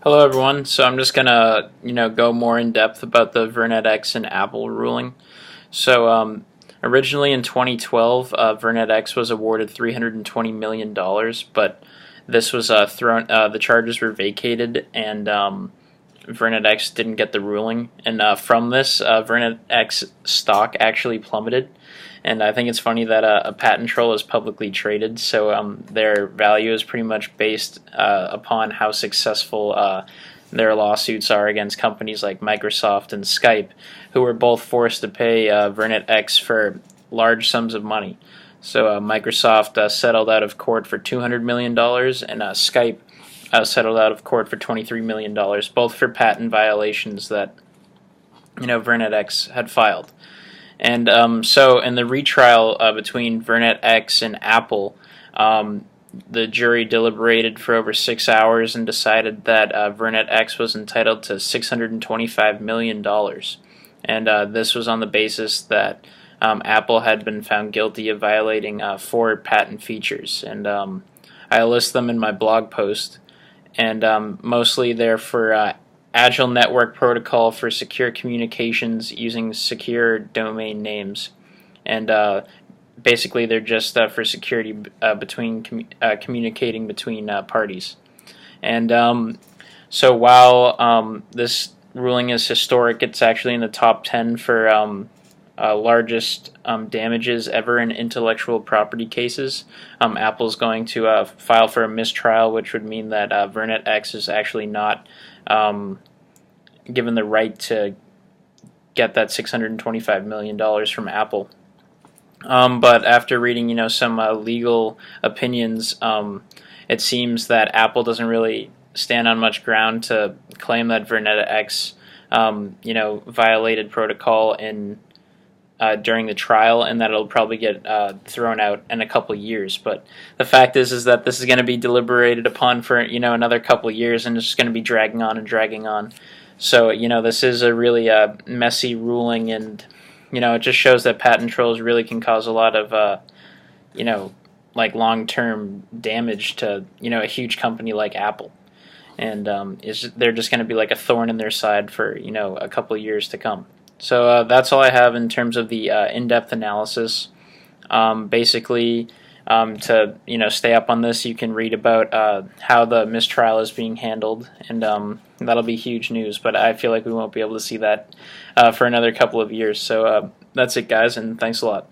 Hello everyone. So I'm just gonna, go more in depth about the VirnetX and Apple ruling. Originally in 2012, VirnetX was awarded $320 million, but this was thrown. The charges were vacated, and VirnetX didn't get the ruling. And from this, VirnetX stock actually plummeted. And I think it's funny that a patent troll is publicly traded, so their value is pretty much based upon how successful their lawsuits are against companies like Microsoft and Skype, who were both forced to pay VirnetX for large sums of money. So Microsoft settled out of court for $200 million, and Skype settled out of court for $23 million, both for patent violations that VirnetX had filed. And so in the retrial between VirnetX and Apple, the jury deliberated for over 6 hours and decided that VirnetX was entitled to $625 million. And this was on the basis that Apple had been found guilty of violating 4 patent features. And I list them in my blog post. And mostly they're for Agile Network Protocol for secure communications using secure domain names, and basically they're just for security between communicating between parties. And so while this ruling is historic, it's actually in the top 10 for largest damages ever in intellectual property cases. Apple's going to file for a mistrial, which would mean that VirnetX is actually not given the right to get that $625 million from Apple. But after reading, some legal opinions, it seems that Apple doesn't really stand on much ground to claim that VirnetX, violated protocol during the trial, and that it'll probably get thrown out in a couple years. But the fact is that this is going to be deliberated upon for another couple years, and it's just going to be dragging on and dragging on. So this is a really messy ruling, and it just shows that patent trolls really can cause a lot of like long-term damage to a huge company like Apple, and they're just going to be like a thorn in their side for a couple of years to come. So that's all I have in terms of the in-depth analysis. Basically, to stay up on this, you can read about how the mistrial is being handled, and that'll be huge news. But I feel like we won't be able to see that for another couple of years. So that's it, guys, and thanks a lot.